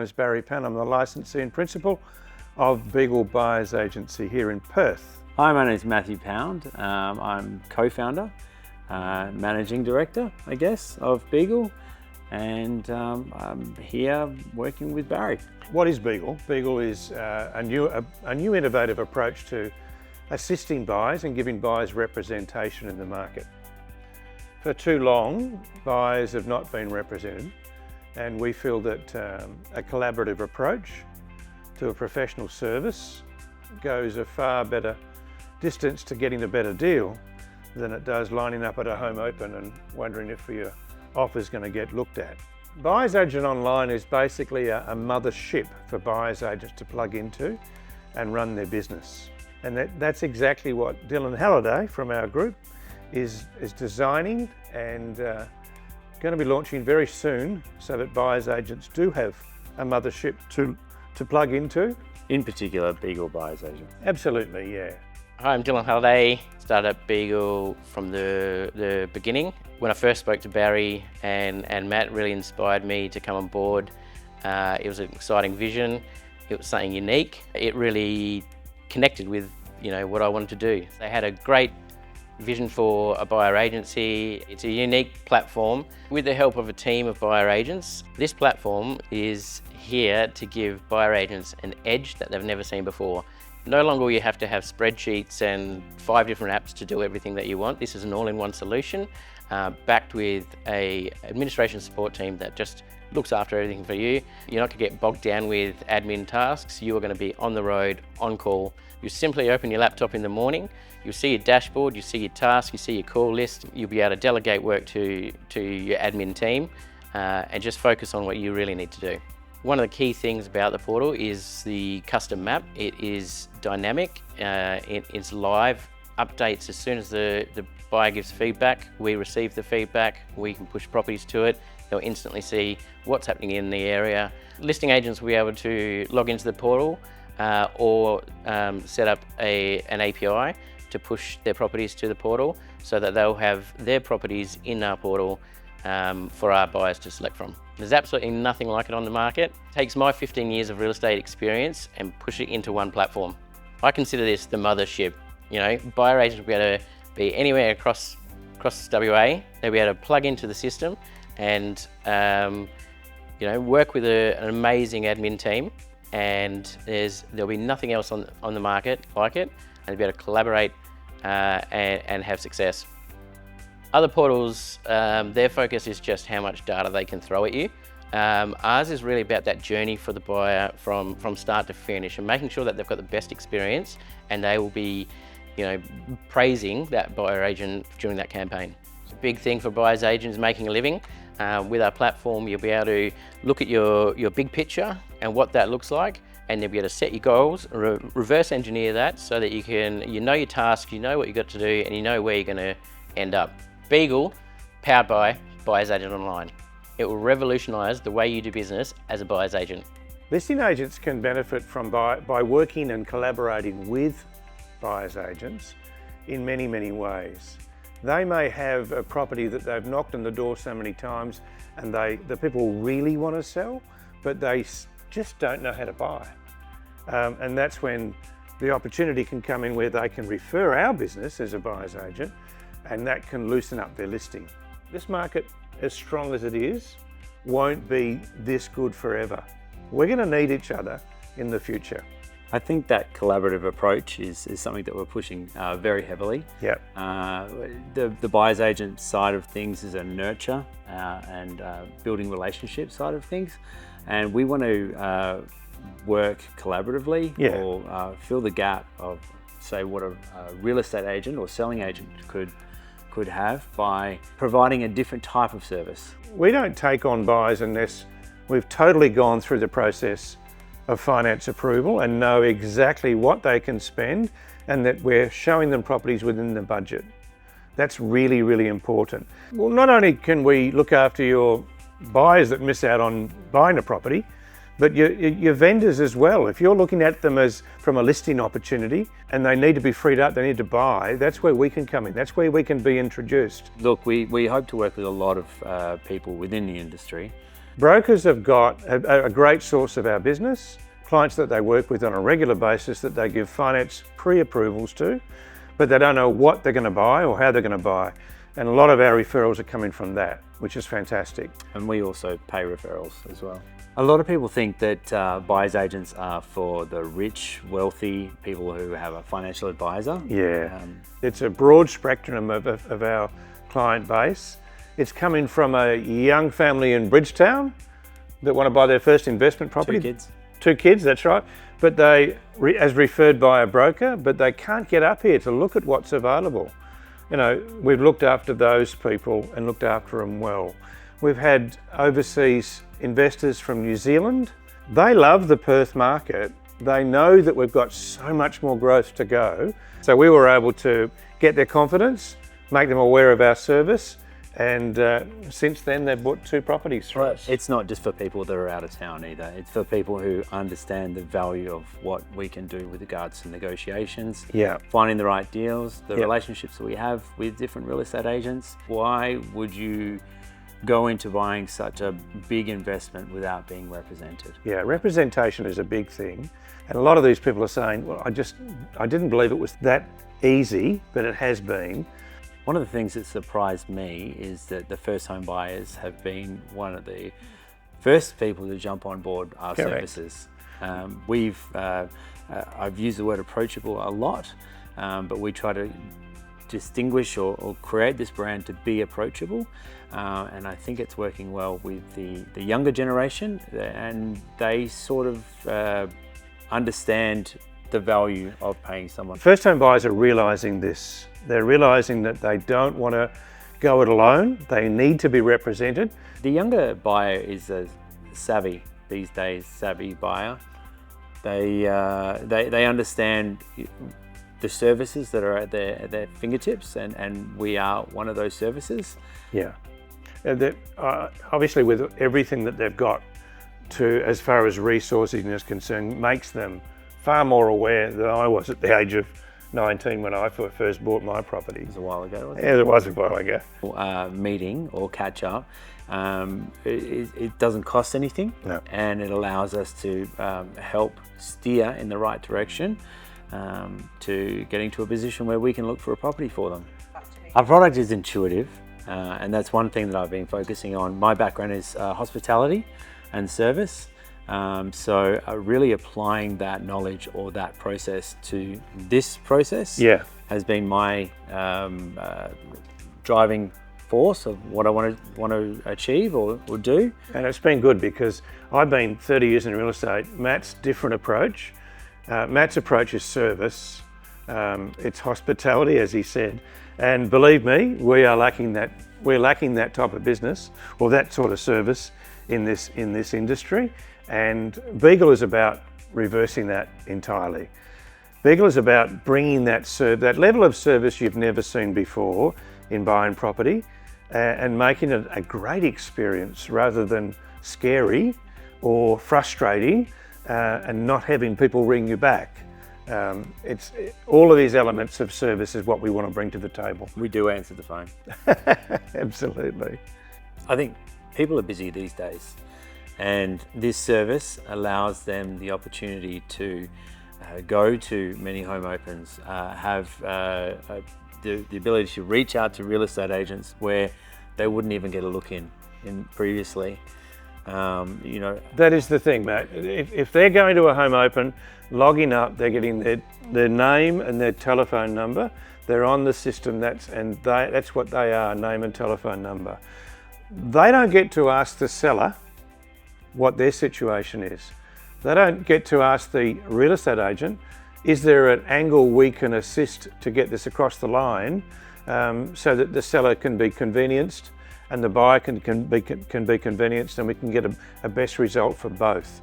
name's Mathew Pound. I'm the licensee and principal of Beagl Buyers Agency here in Perth. Hi, my name is Mathew Pound. I'm co-founder, managing director, I guess, of Beagl, and I'm here working with Barry. What is Beagl? Beagl is a new innovative approach to assisting buyers and giving buyers representation in the market. For too long, buyers have not been represented, and we feel that a collaborative approach to a professional service goes a far better distance to getting a better deal than it does lining up at a home open and wondering if your offer's going to get looked at. Buyers Agent Online is basically a mothership for buyers agents to plug into and run their business. And that's exactly what Dylan Halliday from our group is designing and going to be launching very soon, so that buyers agents do have a mothership to plug into. In particular, Beagl Buyers Agent. Absolutely, yeah. Hi, I'm Dylan Halliday. Started at Beagl from the beginning. When I first spoke to Barry and Matt, really inspired me to come on board. It was an exciting vision. It was something unique. It really connected with what I wanted to do. They had a great vision for a buyer agency. It's a unique platform with the help of a team of buyer agents. This platform is here to give buyer agents an edge that they've never seen before. No longer will you have to have spreadsheets and 5 different apps to do everything that you want. This is an all-in-one solution, backed with an administration support team that just looks after everything for you. You're not going to get bogged down with admin tasks. You are going to be on the road, on call. You simply open your laptop in the morning, you'll see your dashboard, you see your tasks, you see your call list. You'll be able to delegate work to your admin team and just focus on what you really need to do. One of the key things about the portal is the custom map. It is dynamic, it's live, updates as soon as the buyer gives feedback. We receive the feedback, we can push properties to it. They'll instantly see what's happening in the area. Listing agents will be able to log into the portal or set up an API to push their properties to the portal, so that they'll have their properties in our portal for our buyers to select from. There's absolutely nothing like it on the market. It takes my 15 years of real estate experience and push it into one platform. I consider this the mothership. Buyer agents will be able to be anywhere across WA. They'll be able to plug into the system and work with an amazing admin team, and there'll be nothing else on the market like it, and be able to collaborate and have success. Other portals, their focus is just how much data they can throw at you. Ours is really about that journey for the buyer from start to finish, and making sure that they've got the best experience, and they will be praising that buyer agent during that campaign. It's a big thing for buyers agents making a living. With our platform, you'll be able to look at your big picture and what that looks like, and you'll be able to set your goals, reverse engineer that, so that you know your task, you know what you've got to do, and you know where you're going to end up. Beagl, powered by Buyers Agent Online. It will revolutionise the way you do business as a buyer's agent. Listing agents can benefit from by working and collaborating with buyers agents in many, many ways. They may have a property that they've knocked on the door so many times and the people really want to sell, but they just don't know how to buy. And that's when the opportunity can come in, where they can refer our business as a buyer's agent, and that can loosen up their listing. This market, as strong as it is, won't be this good forever. We're going to need each other in the future. I think that collaborative approach is something that we're pushing very heavily. Yep. The buyer's agent side of things is a nurture and building relationship side of things, and we want to work collaboratively, yeah, or fill the gap of, say, what a real estate agent or selling agent could have by providing a different type of service. We don't take on buyers unless we've totally gone through the process of finance approval and know exactly what they can spend, and that we're showing them properties within the budget. That's really, really important. Well, not only can we look after your buyers that miss out on buying a property, but your vendors as well. If you're looking at them as from a listing opportunity and they need to be freed up, they need to buy, that's where we can come in. That's where we can be introduced. Look, we hope to work with a lot of people within the industry. Brokers have got a great source of our business, clients that they work with on a regular basis that they give finance pre-approvals to, but they don't know what they're going to buy or how they're going to buy. And a lot of our referrals are coming from that, which is fantastic. And we also pay referrals as well. A lot of people think that buyer's agents are for the rich, wealthy people who have a financial advisor. Yeah, it's a broad spectrum of our client base. It's coming from a young family in Bridgetown that want to buy their first investment property. 2 kids. 2 kids, that's right. But they, as referred by a broker, but they can't get up here to look at what's available. You know, we've looked after those people and looked after them well. We've had overseas investors from New Zealand. They love the Perth market. They know that we've got so much more growth to go. So we were able to get their confidence, make them aware of our service, and since then they've bought 2 properties from us. It's not just for people that are out of town either. It's for people who understand the value of what we can do with regards to negotiations, finding the right deals, the relationships that we have with different real estate agents. Why would you go into buying such a big investment without being represented? Yeah, representation is a big thing. And a lot of these people are saying, well, I didn't believe it was that easy, but it has been. One of the things that surprised me is that the first home buyers have been one of the first people to jump on board our services. I've used the word approachable a lot, but we try to distinguish or create this brand to be approachable, and I think it's working well with the younger generation, and they sort of understand the value of paying someone. First home buyers are realising this. They're realising that they don't want to go it alone. They need to be represented. The younger buyer is a savvy buyer. They understand the services that are at their fingertips, and we are one of those services. Yeah, obviously with everything that they've got to, as far as resourcing is concerned, makes them far more aware than I was at the age of 19 when I first bought my property. It was a while ago, wasn't it? Yeah, it was a while ago. Meeting or catch up, it doesn't cost anything, and it allows us to help steer in the right direction to getting to a position where we can look for a property for them. Our product is intuitive, and that's one thing that I've been focusing on. My background is hospitality and service. So really applying that knowledge or that process to this process has been my driving force of what I want to achieve or do. And it's been good because I've been 30 years in real estate. Matt's different approach. Matt's approach is service. It's hospitality, as he said. And believe me, we are lacking that. We're lacking that type of business or that sort of service in this industry. And Beagl is about reversing that entirely. Beagl is about bringing that level of service you've never seen before in buying property and making it a great experience rather than scary or frustrating and not having people ring you back. All of these elements of service is what we want to bring to the table. We do answer the phone. Absolutely. I think people are busy these days, and this service allows them the opportunity to go to many home opens, have the ability to reach out to real estate agents where they wouldn't even get a look in previously. That is the thing, Matt. If they're going to a home open, logging up, they're getting their name and their telephone number. They're on the system, that's what they are, name and telephone number. They don't get to ask the seller what their situation is. They don't get to ask the real estate agent, is there an angle we can assist to get this across the line so that the seller can be convenienced and the buyer can be convenienced, and we can get a best result for both.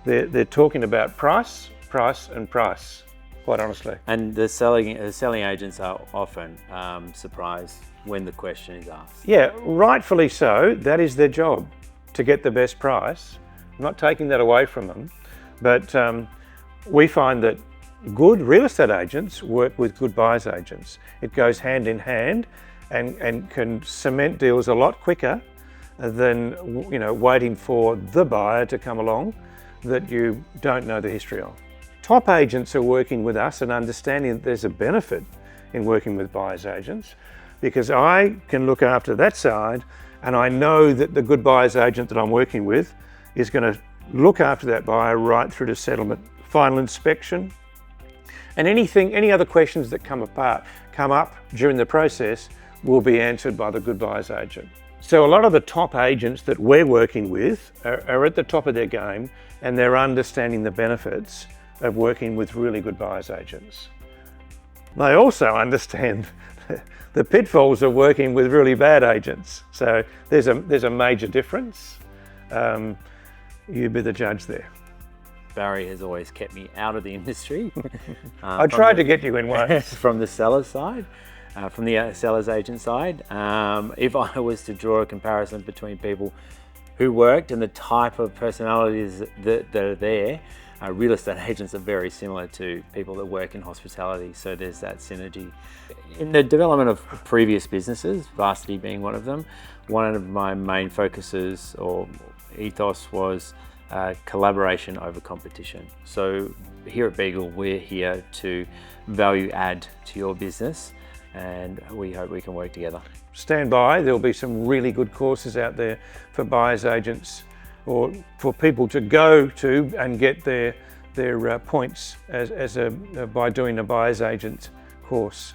They're talking about price, and price, quite honestly. And the selling agents are often surprised when the question is asked. Yeah, rightfully so. That is their job, to get the best price. I'm not taking that away from them, but we find that good real estate agents work with good buyers agents. It goes hand in hand and can cement deals a lot quicker than waiting for the buyer to come along that you don't know the history of. Top agents are working with us and understanding that there's a benefit in working with buyer's agents, because I can look after that side and I know that the good buyer's agent that I'm working with is going to look after that buyer right through to settlement, final inspection, and any other questions that come up during the process will be answered by the good buyer's agent. So a lot of the top agents that we're working with are at the top of their game, and they're understanding the benefits of working with really good buyer's agents. They also understand the pitfalls of working with really bad agents. So there's a major difference. You be the judge there. Barry has always kept me out of the industry. I tried to get you in once. From the seller's side, from the seller's agent side. If I was to draw a comparison between people who worked and the type of personalities that are there, real estate agents are very similar to people that work in hospitality, so there's that synergy. In the development of previous businesses, Varsity being one of them, one of my main focuses or ethos was collaboration over competition. So here at Beagl, we're here to value add to your business, and we hope we can work together. Stand by, there'll be some really good courses out there for buyer's agents, or for people to go to and get their points by doing a buyer's agent course.